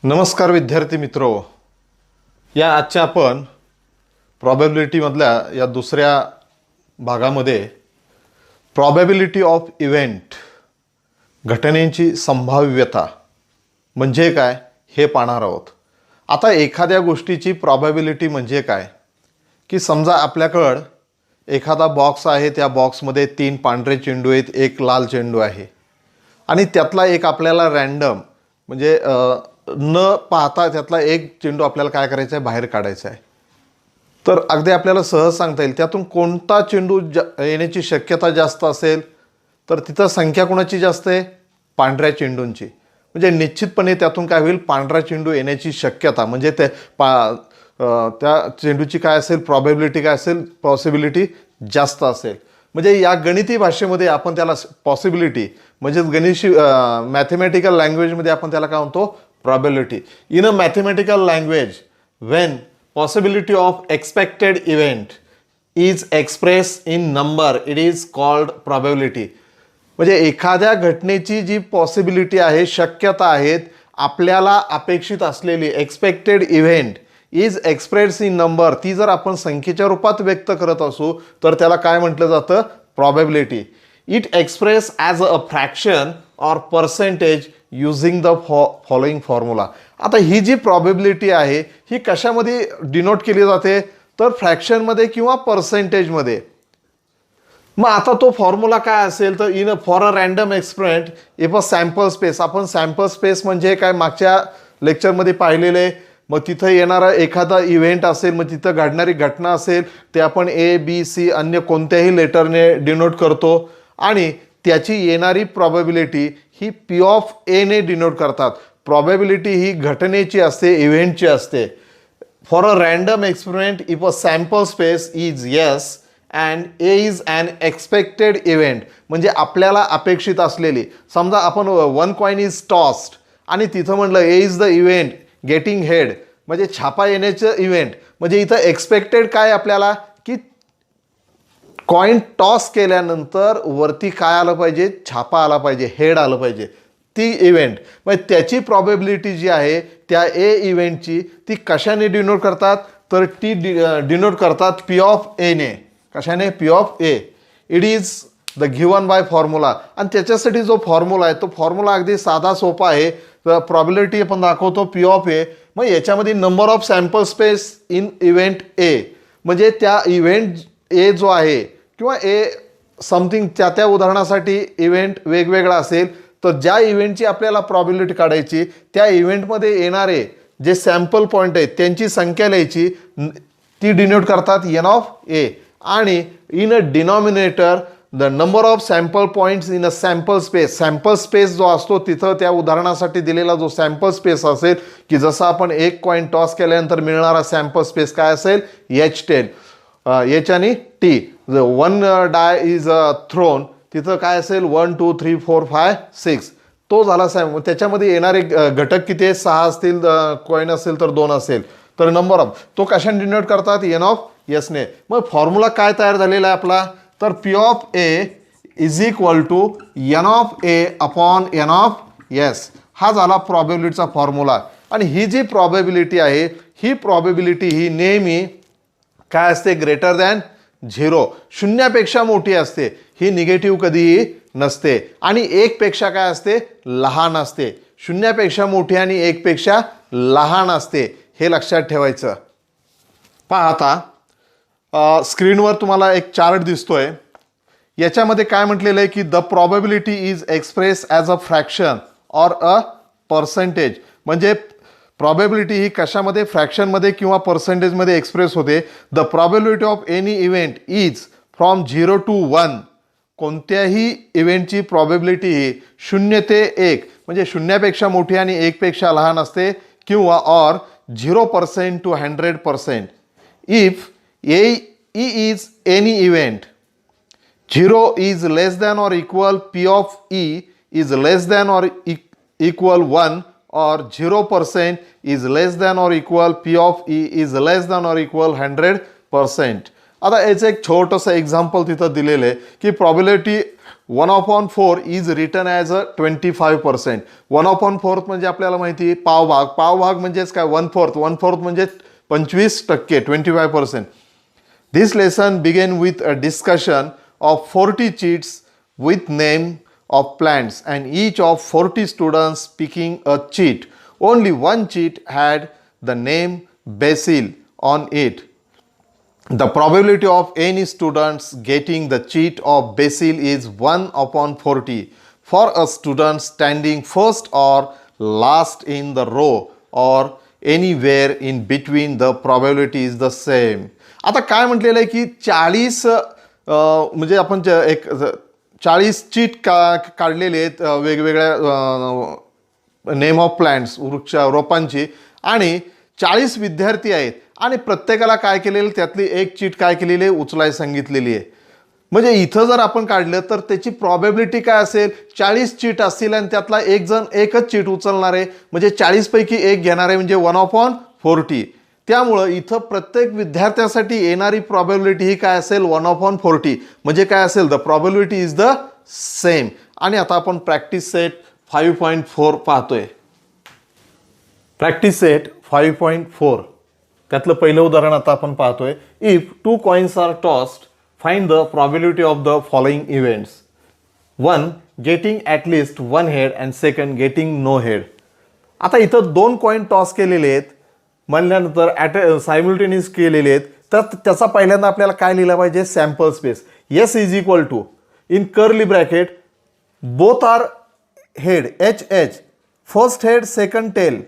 नमस्कार विद्यार्थी मित्रो, या आजच्या आपण प्रॉबॅबिलिटीमधल्या या दुसऱ्या भागामध्ये प्रॉबॅबिलिटी ऑफ इव्हेंट, घटनेची संभाव्यता म्हणजे काय हे पाहणार आहोत. आता एखाद्या गोष्टीची प्रॉबॅबिलिटी म्हणजे काय की समजा आपल्याकडं एखादा बॉक्स आहे, त्या बॉक्समध्ये 3 पांढरे चेंडू आहेत, एक लाल चेंडू आहे आणि त्यातला एक आपल्याला रँडम म्हणजे न पाहता त्यातला एक चेंडू आपल्याला काय करायचा आहे, बाहेर काढायचा आहे. तर अगदी आपल्याला सहज सांगता येईल त्यातून कोणता चेंडू येण्याची शक्यता जास्त असेल, तर तिथं संख्या कोणाची जास्त आहे, पांढऱ्या चेंडूंची. म्हणजे निश्चितपणे त्यातून काय होईल, पांढरा चेंडू येण्याची शक्यता म्हणजे त्या चेंडूची काय असेल, प्रॉबॅबिलिटी काय असेल, पॉसिबिलिटी जास्त असेल. म्हणजे या गणिती भाषेमध्ये आपण त्याला पॉसिबिलिटी म्हणजे मॅथमॅटिकल लँग्वेजमध्ये आपण त्याला काय म्हणतो, probability. In a mathematical language, when possibility of expected event is expressed in number, it is called probability. म्हणजे एखाद्या घटनेची जी पॉसिबिलिटी आहे, शक्यता आहेत, आपल्याला अपेक्षित असलेली expected event is express in number, ती जर आपण संख्येच्या रूपात व्यक्त करत असू तर त्याला काय म्हटलं जातं, probability. It express as a fraction or percentage using the following formula. आता ही जी प्रॉबॅबिलिटी आहे ही कशामध्ये डिनोट केली जाते, तर फ्रॅक्शनमध्ये किंवा पर्सेंटेजमध्ये. मग आता तो फॉर्म्युला काय असेल, तर for a random experiment if a sample space. आपण सॅम्पल स्पेस म्हणजे काय मागच्या लेक्चरमध्ये पाहिलेले. मग तिथं येणारा एखादा इव्हेंट असेल, मग तिथं घडणारी घटना असेल, ते आपण ABC अन्य कोणत्याही लेटरने डिनोट करतो आणि त्याची येणारी प्रॉबॅबिलिटी ही P ऑफ A ने डिनोट करतात. प्रॉबॅबिलिटी ही घटनेची असते, इव्हेंटची असते. For a random experiment if a sample space is S and A is an expected event, म्हणजे आपल्याला अपेक्षित असलेली. समजा आपण 1 कॉइन इज टॉस्ड आणि तिथं म्हटलं A is the event getting head, म्हणजे छापा येण्याचं इव्हेंट. म्हणजे इथं एक्सपेक्टेड काय आपल्याला, की कॉइन टॉस केल्यानंतर वरती काय आलं पाहिजे, छापा आला पाहिजे, हेड आलं पाहिजे, ती इव्हेंट. मग त्याची प्रॉबॅबिलिटी जी आहे त्या ए इव्हेंटची ती कशाने डिनोट करतात, तर ती डिनोट करतात P ऑफ A ने. कशाने, P of A. It is the given by formula. आणि त्याच्यासाठी जो फॉर्म्युला आहे तो फॉर्म्युला अगदी साधा सोपा आहे. प्रॉबॅबिलिटी आपण दाखवतो P ऑफ A. मग याच्यामध्ये number of sample space in event A, म्हणजे त्या इव्हेंट A जो आहे किंवा ए समथिंग त्या उदाहरणासाठी इव्हेंट वेगवेगळा असेल, तर ज्या इव्हेंटची आपल्याला प्रॉबॅबिलिटी काढायची त्या इव्हेंटमध्ये येणारे जे सॅम्पल पॉईंट आहेत त्यांची संख्या लिहायची, ती डिनोट करतात N ऑफ A. आणि in a denominator the number of sample points in a sample space. Sample space जो असतो तिथं त्या उदाहरणासाठी दिलेला जो सॅम्पल स्पेस असेल, की जसं आपण एक कॉइन टॉस केल्यानंतर मिळणारा सॅम्पल स्पेस काय असेल, H10. H आणि T. One die is thrown, तिथं काय असेल 1 2 3 4 5 6, तो झाला त्याच्यामध्ये येणारे घटक किती आहे, 6 असतील, कॉइन असेल तर 2 असेल, तर नंबर ऑफ तो कशाने डिनोट करतात, N ऑफ S ने. मग फॉर्म्युला काय तयार झालेला आहे आपला, तर P of A is equal to N of A upon N of S. हा झाला प्रॉबॅबिलिटीचा फॉर्म्युला. आणि ही जी प्रॉबॅबिलिटी आहे ही प्रॉबॅबिलिटी ही नेहमी काय असते, ग्रेटर दॅन 0, शून्यापेक्षा मोठी असते. ही निगेटिव्ह कधीही नसते. आणि 1 पेक्षा काय असते, लहान असते. शून्यापेक्षा मोठी आणि 1 पेक्षा लहान असते, हे लक्षात ठेवायचं. पहा आता स्क्रीनवर तुम्हाला एक चार्ट दिसतोय. याच्यामध्ये काय म्हटलेलं आहे की the probability is express as a fraction or a percentage. म्हणजे प्रॉबॅबिलिटी ही कशामध्ये, फ्रॅक्शनमध्ये किंवा पर्सेंटेजमध्ये एक्सप्रेस होते. The probability of any event is from 0 to 1. कोणत्याही इव्हेंटची प्रॉबॅबिलिटी ही 0 ते 1, म्हणजे शून्यापेक्षा मोठी आणि 1 पेक्षा लहान असते, किंवा or 0% to 100%. If E is any event, 0 is less than or equal P of E is less than or equal 1, or 0% is less than or equal P of E is less than or equal 100%. आता याचं एक छोटंसं example तिथं दिलेलं आहे की probability 1/4 is written as a 25%. 1/4 म्हणजे आपल्याला माहिती आहे पावभाग. पावभाग म्हणजेच काय 1/4. 1/4 म्हणजे 25%, 25%. This lesson began with a discussion of 40 cheats with name of plants and each of 40 students picking a cheat. Only one cheat had the name basil on it. The probability of any students getting the cheat of basil is 1/40. For a student standing first or last in the row or anywhere in between, the probability is the same. आता काय म्हटलेलं आहे की 40 म्हणजे आपण एक 40 cheat काढलेले आहेत वेगवेगळ्या नेम ऑफ प्लांट्स वृक्ष रोपांची आणि 40 विद्यार्थी आहेत आणि प्रत्येकाला काय केलेलं त्यातली एक चीट काय केलेली आहे उचलाय सांगितलेली आहे. म्हणजे इथं जर आपण काढलं तर त्याची प्रॉबॅबिलिटी काय असेल 40 चीट असतील आणि त्यातला एक जण एकच चीट उचलणार आहे म्हणजे 40 पैकी एक घेणार आहे म्हणजे 1/40. त्यामुळं इथं प्रत्येक विद्यार्थ्यासाठी येणारी प्रॉबॅबिलिटी ही काय असेल 1/40 म्हणजे काय असेल the probability is the same. आणि आता आपण प्रॅक्टिस सेट 5.4 पाहतोय. प्रॅक्टिस सेट 5.4 त्यातलं पहिलं उदाहरण आता आपण पाहतोय. If 2 coins are tossed find the probability of the following events. 1 getting at least 1 head and second getting no head. आता इथं 2 कॉइन टॉस केलेले आहेत म्हणल्यानंतर सायमल्टेनियस केलेले आहेत तर त्याचा पहिल्यांदा आपल्याला काय लिहिलं पाहिजे sample space. S is equal to in curly bracket both are head HH first head second tail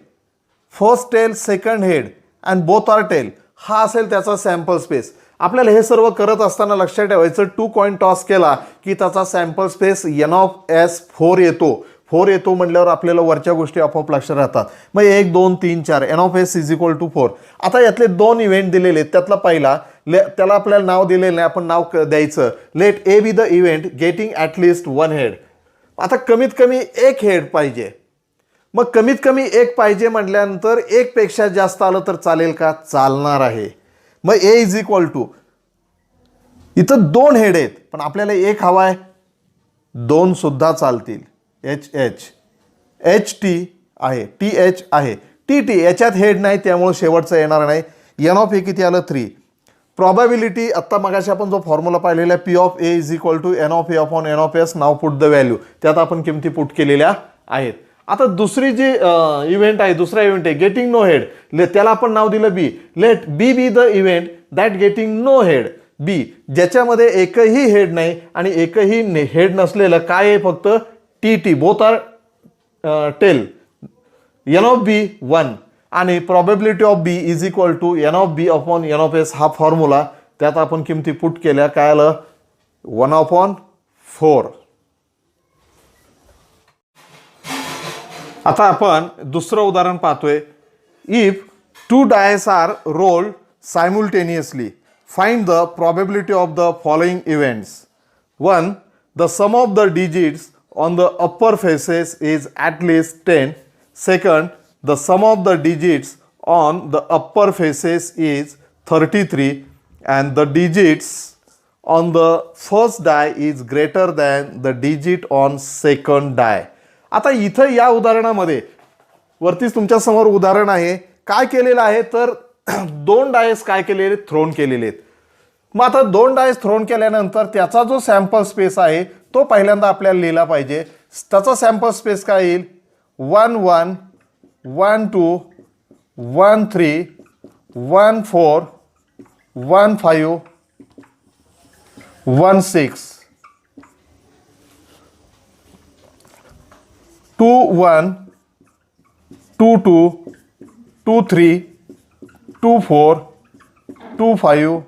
first tail second head and both are tail हा असेल त्याचा सॅम्पल स्पेस. आपल्याला हे सर्व करत असताना लक्षात ठेवायचं 2 कॉइन टॉस केला की त्याचा सॅम्पल स्पेस N/S4 येतो. 4 येतो म्हटल्यावर आपल्याला वरच्या गोष्टी आपोआप लक्षात राहतात. मग 1 2 3 4 N/S इज इक्वल टू 4. आता यातले 2 इव्हेंट दिलेले आहेत त्यातला पहिला त्याला आपल्याला नाव दिलेलं नाही आपण नाव द्यायचं let A be the event getting at least 1 head. आता कमीत कमी एक हेड पाहिजे. मग कमीत कमी एक पाहिजे म्हटल्यानंतर एक पेक्षा जास्त आलं तर चालेल का चालणार आहे. मग ए इज इक्वल टू इथं 2 हेड आहेत पण आपल्याला एक हवा आहे 2 सुद्धा चालतील. HH HT आहे TH आहे TT याच्यात हेड नाही त्यामुळे शेवटचं येणार नाही. N/A किती आलं 3. प्रॉबॅबिलिटी आत्ता मगाशी आपण जो फॉर्म्युला पाहिलेला आहे P(A) is equal to N/A upon N/S. Now put the value त्यात आपण किमती पुट केलेल्या आहेत. आता दुसरी जी इव्हेंट आहे दुसरा इव्हेंट आहे गेटिंग नो हेड त्याला आपण नाव दिलं B. Let B be the event that getting no head B ज्याच्यामध्ये एकही हेड नाही आणि एकही हेड नसलेलं काय आहे फक्त TT both are tail N/B 1 आणि probability of B is equal to N/B upon N/S हा फॉर्म्युला त्यात आपण किमती पुट केल्या काय आलं 1/4. आता आपण दुसरं उदाहरण पाहतोय. If 2 dice are rolled simultaneously find the probability of the following events. 1 the sum of the digits on the upper faces is at least 10. Second, the sum of the digits on the upper faces is 33 and the digits on the first die is greater than the digit on second die. आता इथं या उदाहरणामध्ये वरतीच तुमच्या समोर उदाहरण आहे. काय केलेलं आहे तर 2 डायस काय केलेले थ्रोन केलेले आहेत. मग आता 2 डायस थ्रोन केल्यानंतर त्याचा जो सॅम्पल स्पेस आहे तो पहिल्यांदा आपल्याला लिहिला पाहिजे. त्याचा सॅम्पल स्पेस काय येईल 1 1 1 2 1 3 1 4 1 5 1 6 2 1 2 2 2 3 2 4 2 5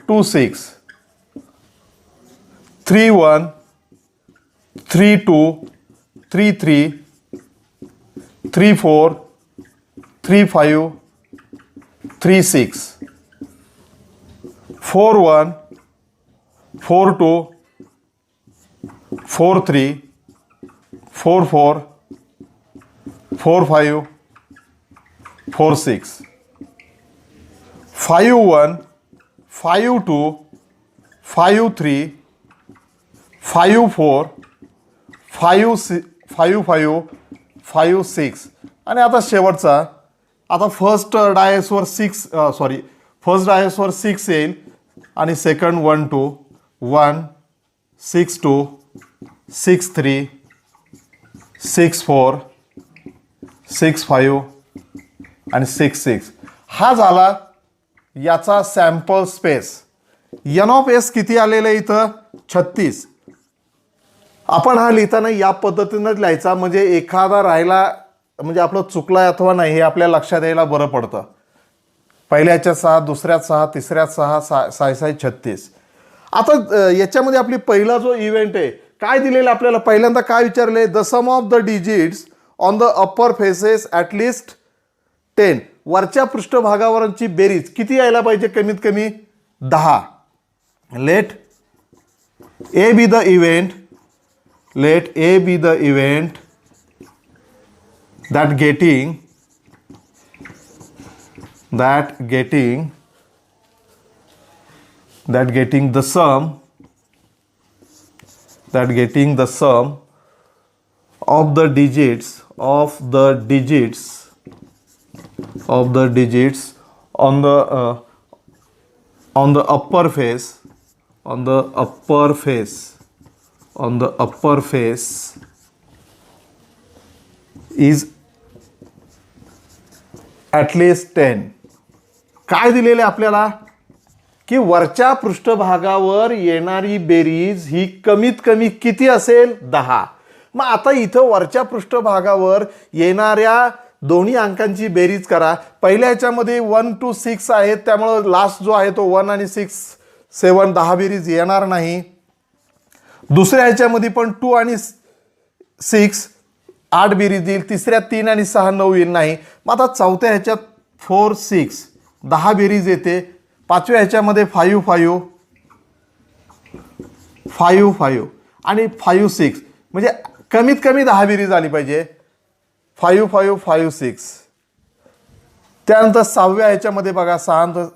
2 6 3 1 3 2 3 3 3 4 3 5 3 6 4 1 4 2 4 3 4 4 4 5 4 6 5 1 5 2 5 3 5 4 5 5 5 5 6 आणि आता शेवटचा. आता फर्स्ट डायसवर 6 येईल आणि सेकंड 1 2 1 6 2 6 3 6 4 6 5 आणि 6 6. हा झाला याचा sample space. N of S किती आलेलं आहे इथं? 36. आपण हा लिहिताना या पद्धतीनंच लिहायचा, म्हणजे एखादा राहिला म्हणजे आपलं चुकलाय अथवा नाही हे आपल्या लक्षात यायला बरं पडतं. पहिल्याच्या 6, दुसऱ्यात 6, तिसऱ्यात 6, 6 6 36. आता याच्यामध्ये आपली पहिला जो इव्हेंट आहे काय दिलेलं आपल्याला? पहिल्यांदा काय विचारले? The sum of the digits on the upper faces at least 10. वरच्या पृष्ठभागावरची बेरीज किती यायला पाहिजे? कमीत कमी 10. Let A be the event, let A be the event that getting the sum of the digits on the upper face is at least 10. काय दिलेले आपल्याला? की वरच्या पृष्ठभागावर येणारी बेरीज ही कमीत कमी किती असेल? 10. मग आता इथं वरच्या पृष्ठभागावर येणाऱ्या दोन्ही अंकांची बेरीज करा. पहिल्या ह्याच्यामध्ये 1 to 6 आहेत, त्यामुळं लास्ट जो आहे तो 1 आणि 6 7 10 बेरीज येणार नाही. दुसऱ्या ह्याच्यामध्ये पण 2 आणि 6 8 बेरीज येईल. तिसऱ्यात 3 आणि 6 9 येईल नाही. मग आता चौथ्या ह्याच्यात 4 6 10 बेरीज येते. पाचव्या ह्याच्यामध्ये 5 5 5 5 आणि 5 6 म्हणजे कमीत कमी 10 बेरीज आली पाहिजे. 5 5 5 6. त्यानंतर सहाव्या ह्याच्यामध्ये बघा 6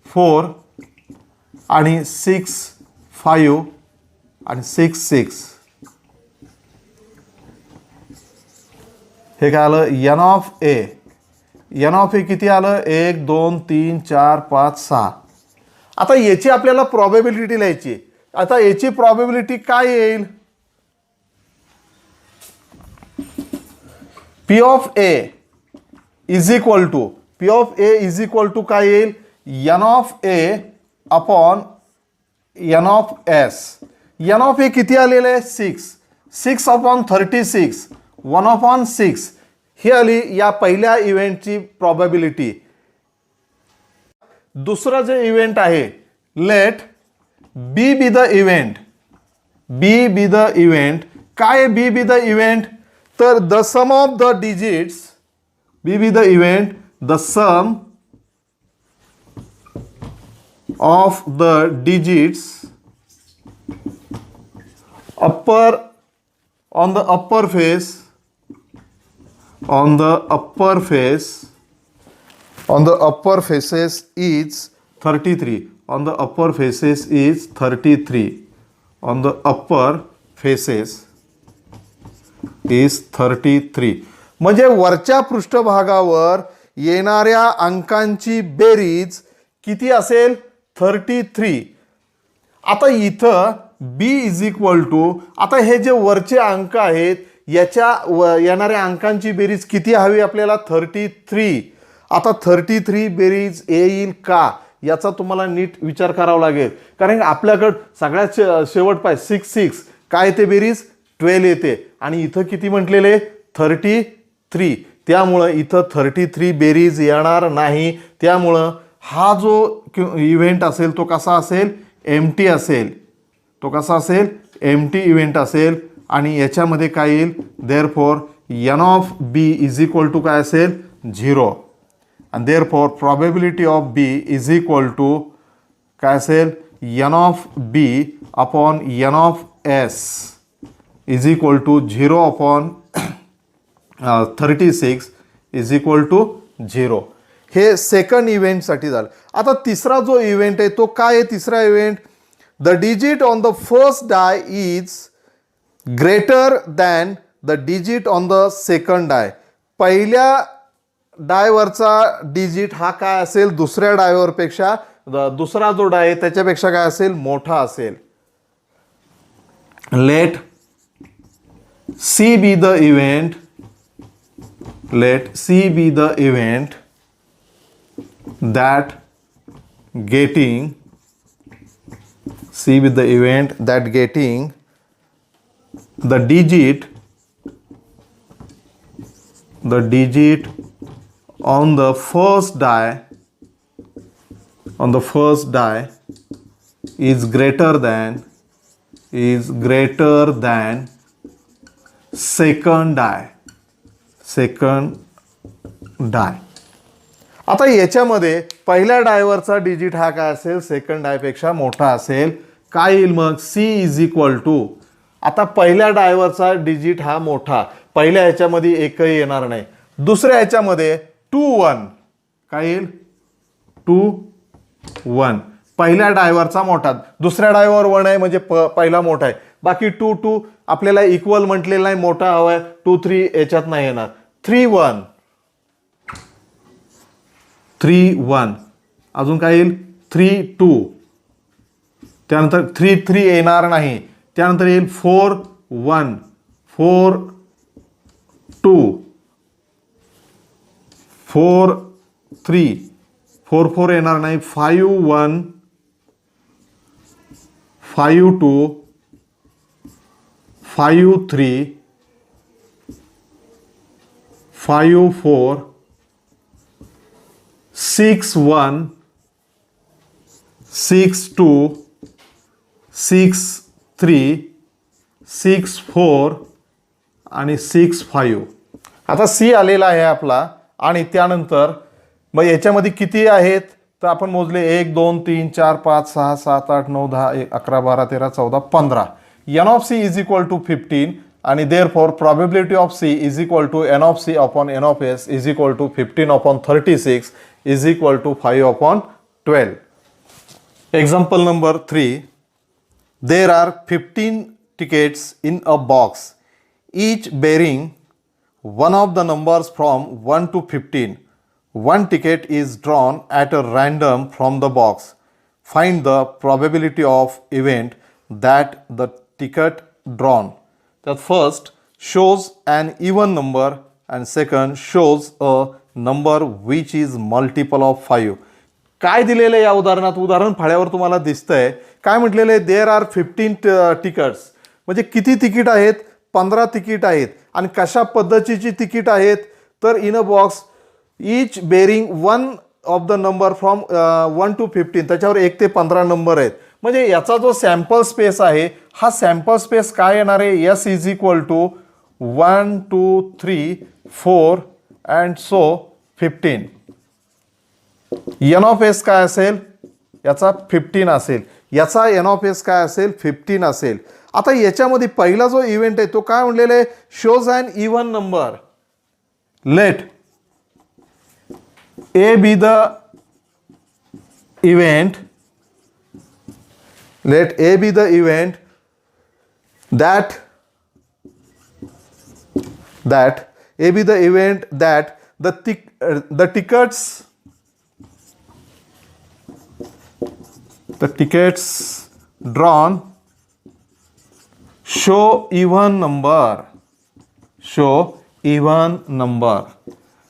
4 आणि 6 5 आणि 6 6. हे काय आलं? N of A. N of A किती आलं? 1 2 3 4 5 6. आता याची आपल्याला प्रॉबेबिलिटी लिहायची. आता याची प्रॉबेबिलिटी काय येईल? P of A is equal to काय येईल? N of A upon N of S. N of A किती आलेलं आहे? 6 अपॉन 36 1 अपॉन 6 ही आली या पहिल्या इव्हेंटची प्रॉबॅबिलिटी. दुसरं जे इव्हेंट आहे, let B be the event. काय बी बी द इव्हेंट? तर the sum of the digits, B be the event, the sum of the digits on the upper face is 33. On the upper faces is 33. On the upper faces is 33. म्हणजे वरच्या पृष्ठभागावर येणाऱ्या अंकांची बेरीज किती असेल? 33. आता इथं बी इज इक्वल टू, आता हे जे वरचे अंक आहेत याच्या येणाऱ्या अंकांची बेरीज किती हवी आपल्याला? 33. आता 33 बेरीज येईल का याचा तुम्हाला नीट विचार करावा लागेल, कारण आपल्याकडं सगळ्यात शेवट पाहिजे 6 6 काय येते बेरीज? 12 येते आणि इथं किती म्हटलेले? 33. त्यामुळं इथं 33 बेरीज येणार नाही. त्यामुळं हा जो इव्हेंट असेल तो कसा असेल? एम्प्टी असेल. तो कसा असेल? एम्प्टी इव्हेंट असेल. आणि याच्यामध्ये काय येईल? Therefore N of B is equal to काय असेल? 0. आणि therefore probability of B is equal to काय असेल? N of B upon N of S is equal to 0 upon 36 is equal to 0. हे सेकंड इव्हेंटसाठी झालं. आता तिसरा जो इव्हेंट आहे तो काय आहे? तिसरा event the digit on the first die is greater than the digit on the second die. पहिल्या डायवरचा डिजिट हा काय असेल, दुसऱ्या डायवरपेक्षा, दुसरा जो डाय आहे त्याच्यापेक्षा काय असेल, मोठा असेल. Let C be the event, let C be the event that getting the digit on the first die is greater than second डाय. आता याच्यामध्ये पहिल्या डायवरचा डिजिट हा काय असेल, सेकंड डायपेक्षा मोठा असेल. काय येईल मग, सी इज इक्वल टू, आता पहिल्या डायवरचा डिजिट हा मोठा, पहिल्या ह्याच्यामध्ये एकही येणार नाही. दुसऱ्या ह्याच्यामध्ये 2 1 काय येईल, 2 1. पहिल्या डायवरचा मोठा, दुसऱ्या डायवर 1 आहे म्हणजे पहिला मोठा आहे. बाकी 2 2 आपल्याला इक्वल म्हटलेला नाही, मोठा हवाय. 2 3 याच्यात नाही येणार. 3 1 3 1, अजून काय येईल, 3 2, त्यानंतर 3 3 येणार नाही. त्यानंतर येईल 4 1 4 2 4 3 4 4 येणार नाही. 5 1 5 2 5 3 5 4 6 1 6 2 6 3 6 4 आणि 6 5. आता सी आलेला आहे आपला. आणि त्यानंतर मग याच्यामध्ये किती आहेत तर आपण मोजले 1 2 3 4 5 6 7 8 9 10 11 12 13 14 15. n of c is equal to 15 आणि therefore probability of c is equal to n of c upon n of s is equal to 15 upon 36 is equal to 5 upon 12. Example number 3. There are 15 tickets in a box, each bearing one of the numbers from 1 to 15. One ticket is drawn at a random from the box. Find the probability of event that the ticket drawn. That first shows an even number and second shows a number which is multiple of 5. काय दिलेलं आहे या उदाहरणात, उदाहरण फळ्यावर तुम्हाला दिसतंय. काय म्हटलेलं आहे, देअर आर 15 तिकीट्स, म्हणजे किती तिकीट आहेत, 15 तिकीट आहेत. आणि कशा पद्धतीची तिकीट आहेत तर in a box each bearing one of the number from 1 to 15, त्याच्यावर 1 ते 15 नंबर आहेत. म्हणजे याचा जो सॅम्पल स्पेस आहे हा सॅम्पल स्पेस काय येणार आहे, S is equal to 1 2 3 4 and so 15. N of S काय असेल, याचा 15 असेल, याचा एन ऑफ एस काय असेल, 15 असेल. आता याच्यामध्ये पहिला जो इव्हेंट आहे तो काय म्हणलेला आहे, shows an even number. Let A be the event, let A be the event that A be the event that the tickets drawn show even number.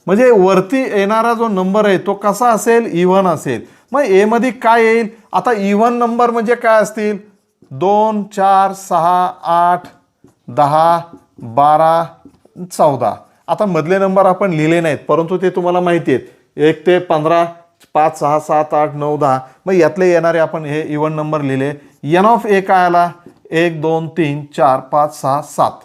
म्हणजे वरती येणारा जो नंबर आहे तो कसा असेल, इव्हन असेल. मग ए मध्ये काय येईल, आता इव्हन नंबर म्हणजे काय असतील, 2 4 6 8 10 12 14. आता मधले नंबर आपण लिहिले नाहीत परंतु ते तुम्हाला माहिती आहेत, 1 ते 15 5 6 7 8 9 10. मग यातले येणारे आपण हे इव्हन नंबर लिहिले. एन ऑफ ए काय आला, 1 2 3 4 5 6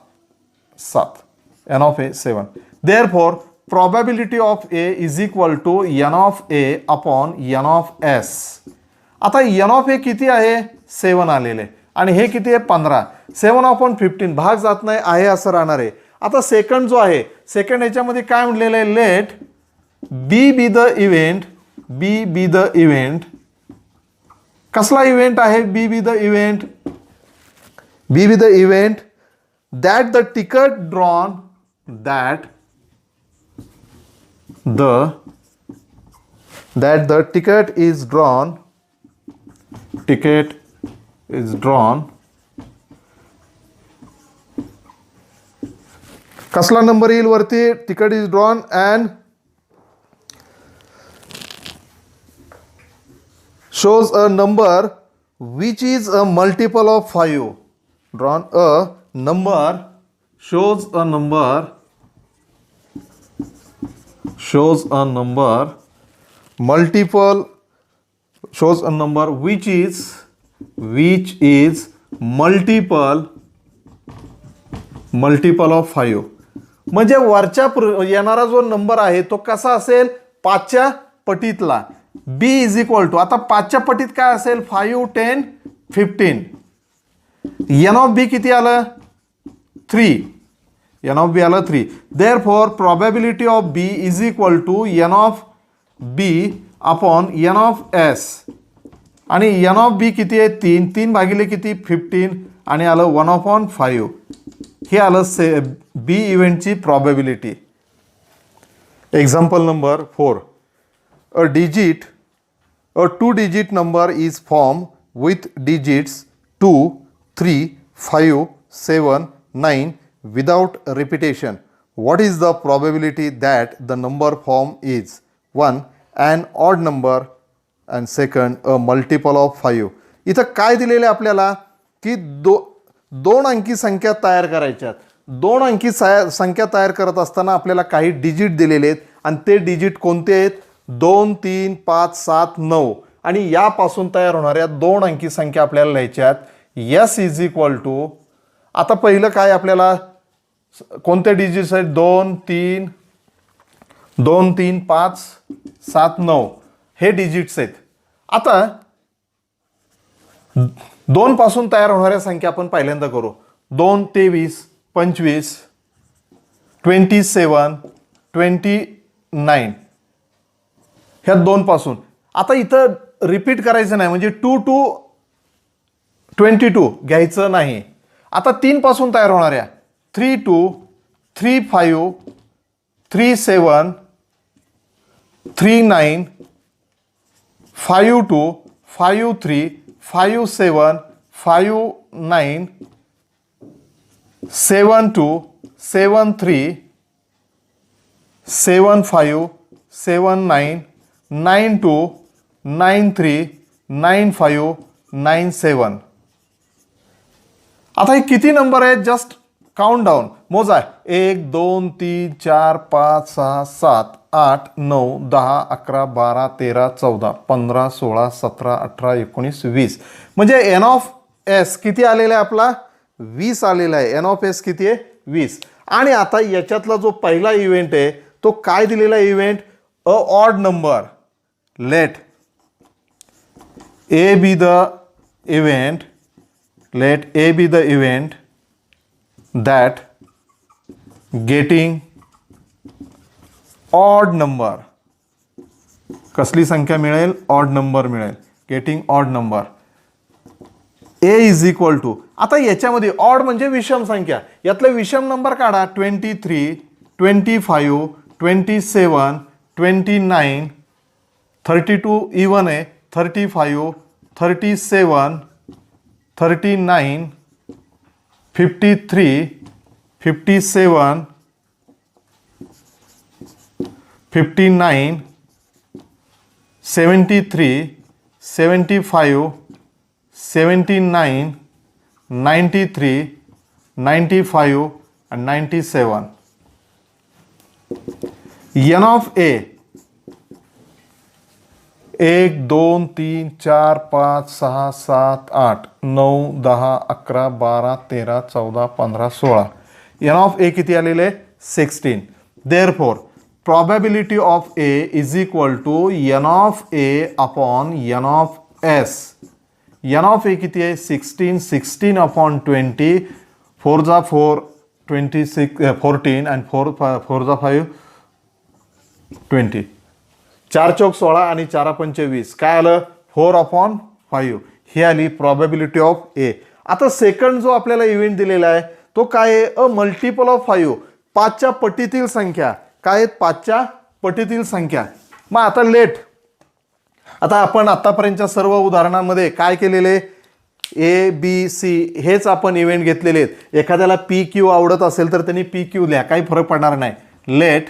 7. N of A 7. Therefore probability of A is equal to n of A upon n of S. आता n of A किती आहे, 7 आलेले आणि हे किती आहे, 15. 7 upon 15 भाग जात नाही, आहे असं राहणार आहे. आता सेकंड जो आहे, सेकंड याच्यामध्ये काय म्हटलेलं आहे, let B be the event कसला इव्हेंट आहे? B be the event, B be the event that the ticket drawn, that the ticket is drawn, कसला नंबर येईल वरती? Ticket is drawn and shows a number which is a multiple of 5. Drawn a number, shows a number multiple, shows a number which is multiple of 5. म्हणजे वरच्या येणारा जो number आहे तो कसा असेल? 5च्या पटीतला. b इज इक्वल टू, आता 5च्या पटीत काय असेल? 5, 10, 15. एन ऑफ बी किती आलं? 3. एन ऑफ बी आलं 3. Therefore probability of B is equal to N of B upon N of S. आणि एन ऑफ बी किती आहे? 3. 3 भागिले किती? 15. आणि आलं 1/5. हे आलं बी इव्हेंटची probability. Example number 4. A two-digit number is formed with digits 2, 3, 5, 7, 9 without repetition. What is the probability that the number formed is 1, an odd number, and second, a multiple of 5? इथं काय दिलेलं आहे आपल्याला की दोन अंकी संख्या तयार करायच्यात. 2 अंकी संख्या तयार करत असताना आपल्याला काही डिजिट दिलेले आहेत आणि ते डिजिट कोणते आहेत? 2, 3, 5, 7, 9. आणि यापासून तयार होणाऱ्या 2 अंकी संख्या आपल्याला लिहायच्यात. एस इज इक्वल टू, आता पहिलं काय आपल्याला कोणते डिजिट्स आहेत? 2, 3, 5, 7, 9 हे डिजिट्स आहेत. आता 2 पासून तयार होणाऱ्या संख्या आपण पहिल्यांदा करू. 2, 23, 25, 27, 29 ह्या 2 पासून. आता इथं रिपीट करायचं नाही, म्हणजे 2 to 22 घ्यायचं नाही. आता 3 पासून तयार होणाऱ्या 3, 2, 3, 5, 3, 7, 3, 9, 5, 2, 5, 3, 5, 7, 5, 9, 7, 2, 7, 3, 7, 5, 7, 9, 9, 2, 9, 3, 9, 5, 9, 7. आता हे किती नंबर आहेत? जस्ट काउंट डाऊन, मोजा. 1, 2, 3, 4, 5, 6, 7, 8, 9, 10, 11, 12, 13, 14, 15, 16, 17, 18, 19, 20. म्हणजे एन ऑफ एस किती आलेला आहे आपला? 20 आलेला आहे. एन ऑफ एस किती आहे? 20. आणि आता याच्यातला जो पहिला इव्हेंट आहे तो काय दिलेला event? A odd number. Let A be the event, let A be the event that getting odd number. कसली संख्या मिळेल? ऑड नंबर मिळेल. Getting odd number. A is equal to, आता याच्यामध्ये ऑड म्हणजे विषम संख्या, यातले विषम नंबर काढा. 23, 25, 27, 29, 32 इवन आहे. 35, 37, 39, 53, 57, 59, 73, 75, 79, 93, 95 and 97. N of A 1, 2, 3, 4, 5, 6, 7, 8, 9, 10, 11, 12, 13, 14, 15, 16. N of A किती आलेले? 16. Therefore, probability of A is equal to N of A upon N of S. N of A किती आहे? 16. 16 upon 20. 4 जा 4, 26, 14 and 4 जा 5, 20. 4 चौक 16 आणि 4 पंचे 20. काय आलं? 4/5. 5 ही आली प्रॉबॅबिलिटी ऑफ ए. आता सेकंड जो आपल्याला इव्हेंट दिलेला आहे तो काय आहे, अ मल्टिपल ऑफ 5, 5च्या पटीतील संख्या. काय आहेत 5च्या पटीतील संख्या. मग आता लेट, आता आपण आतापर्यंतच्या सर्व उदाहरणांमध्ये काय केलेले, ए बी सी हेच आपण इव्हेंट घेतलेले आहेत. एखाद्याला पी क्यू आवडत असेल तर त्यांनी पी क्यू लिहा, काही फरक पडणार नाही. Let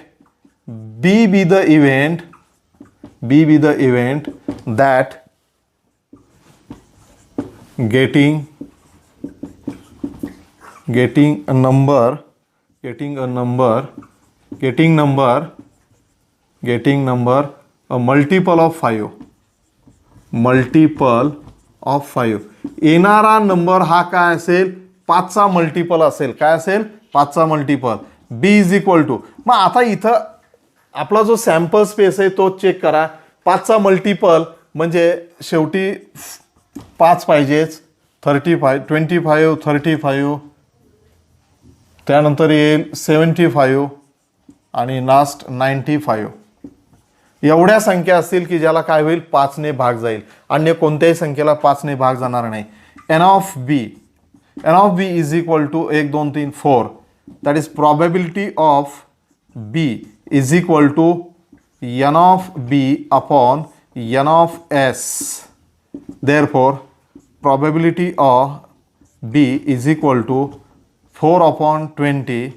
B be the event, B be the event that getting a number a multiple of 5, येणारा नंबर हा काय असेल, 5चा मल्टिपल असेल. काय असेल, 5चा multiple. B is equal to, मग आता इथं आपला जो सॅम्पल स्पेस आहे तो चेक करा. 5चा मल्टिपल म्हणजे शेवटी 5 पाहिजेच. 35, 25, 35, त्यानंतर येईल 75 आणि लास्ट 95. एवढ्या संख्या असतील की ज्याला काय होईल, 5ने भाग जाईल. अन्य कोणत्याही संख्येला 5ने भाग जाणार नाही. N of B is equal to 1 2 3 4, that is probability of B is equal to N of B upon N of S. Therefore probability of B is equal to 4/20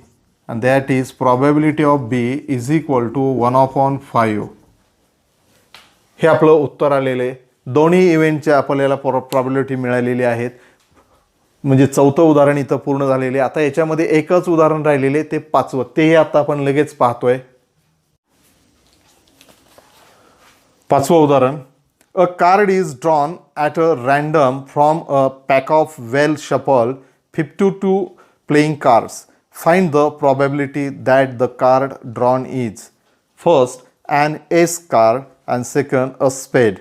and that is probability of B is equal to 1/5. हे आपलं उत्तर आलेले. दोन्ही इव्हेंटचे आपल्याला probability मिळालेली आहेत. म्हणजे चौथं उदाहरण इथं पूर्ण झालेले. आता याच्यामध्ये एकच उदाहरण राहिलेले ते 5वं, तेही आता आपण लगेच पाहतोय. 5वं उदाहरण, a card is drawn at a random from a pack of well shuffled 52 playing cards. Find the probability that the card drawn is first an ace card and second a spade.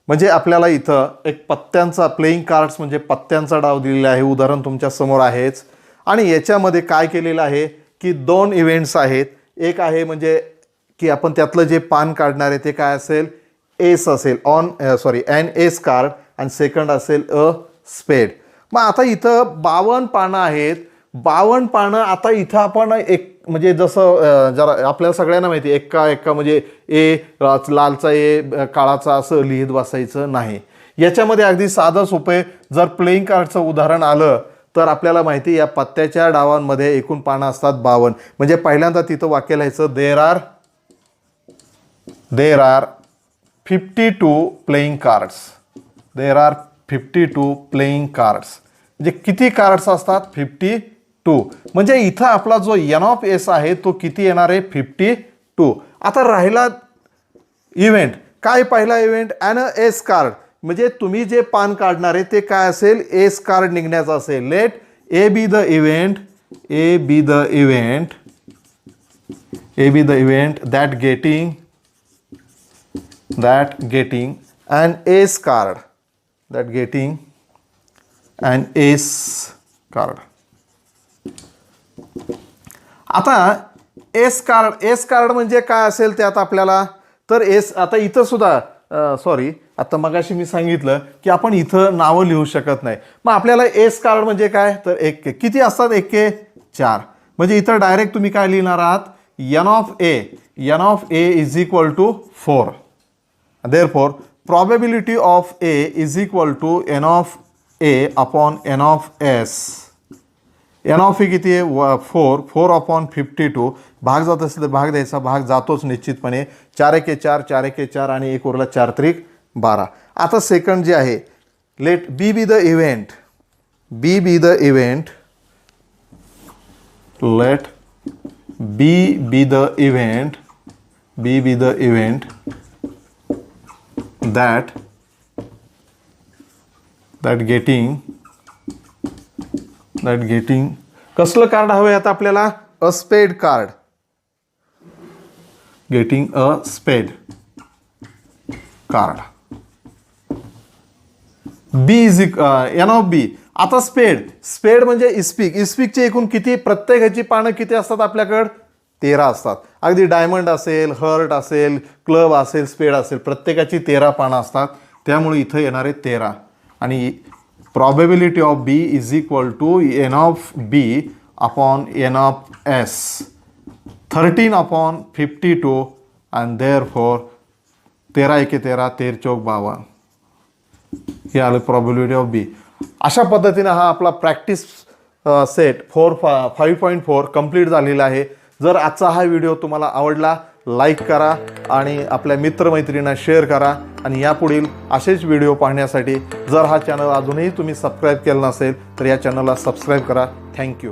म्हणजे आपल्याला इथं एक पत्त्यांचा playing cards म्हणजे पत्त्यांचा डाव दिलेला आहे. उदाहरण तुमच्या समोर आहेच. आणि याच्यामध्ये काय केलेलं आहे की 2 इव्हेंट्स आहेत. एक आहे म्हणजे की आपण त्यातलं जे पान काढणार आहे ते काय असेल, एस असेल, एन एस कार्ड आणि सेकंड असेल अ स्पेड. मग आता इथं 52 पानं आहेत. 52 पानं. आता इथं आपण एक म्हणजे जसं जरा आपल्याला सगळ्यांना माहिती आहे, एका म्हणजे ए लालचा ए काळाचा असं लिहित बसायचं नाही. याच्यामध्ये अगदी साधं सोपे जर प्लेइंग कार्डचं उदाहरण आलं तर आपल्याला माहिती या पत्त्याच्या डावांमध्ये एकूण पानं असतात 52. म्हणजे पहिल्यांदा तिथं वाक्य लिहायचं, there are 52 playing cards. There are 52 playing cards. म्हणजे किती कार्ड्स असतात, 52. म्हणजे इथं आपला जो एन ऑफ एस आहे तो किती येणार आहे, 52. आता राहिला इव्हेंट. काय पहिला इव्हेंट, ॲन एस कार्ड. म्हणजे तुम्ही जे पान काढणार आहे ते काय असेल, एस कार्ड निघण्याचं असेल. Let A be the event that getting an ace card, आता एस कार्ड म्हणजे काय असेल त्यात आपल्याला तर एस. आता इथं सुद्धा आता मगाशी मी सांगितलं की आपण इथं नावं लिहू शकत नाही. मग आपल्याला एस कार्ड म्हणजे काय तर एक किती असतात, 1 4. म्हणजे इथं डायरेक्ट तुम्ही काय लिहिणार आहात, N of A is equal to 4. Therefore, probability of A is equal to n of A upon n of S. n of A किती आहे, 4/52. भाग जात असेल तर भाग द्यायचा, भाग जातोच निश्चितपणे. 4 1 4, 4 1 4 आणि 1 उरला 4 3 12. आता सेकंड जे आहे, let B be the event, let B be the event that getting कसलं कार्ड हवंय आता आपल्याला, a spade card. Getting a spade card. B is n of B. आता स्पेड म्हणजे इस्पिकचे एकूण किती, प्रत्येकाची पानं किती असतात आपल्याकडं, 13 असतात. अगदी डायमंड असेल, हर्ट असेल, क्लब असेल, स्पेड असेल, प्रत्येकाची 13 पानं असतात. त्यामुळे इथं येणार आहे 13 आणि probability of B is equal to N of B upon N of S 13/52 and therefore 13 एके 13 13 चौक 52 हे आलं प्रॉबिलिटी ऑफ बी. अशा पद्धतीने हा आपला प्रॅक्टिस सेट 5.4 कंप्लीट झालेला आहे. जर आजचा हा व्हिडिओ तुम्हाला आवडला लाईक करा आणि आपल्या मित्रमैत्रिणींना शेअर करा आणि यापुढील असेच व्हिडिओ पाहण्यासाठी जर हा चॅनल अजूनही तुम्ही सबस्क्राईब केला नसेल तर या चॅनलला सबस्क्राईब करा. थँक्यू.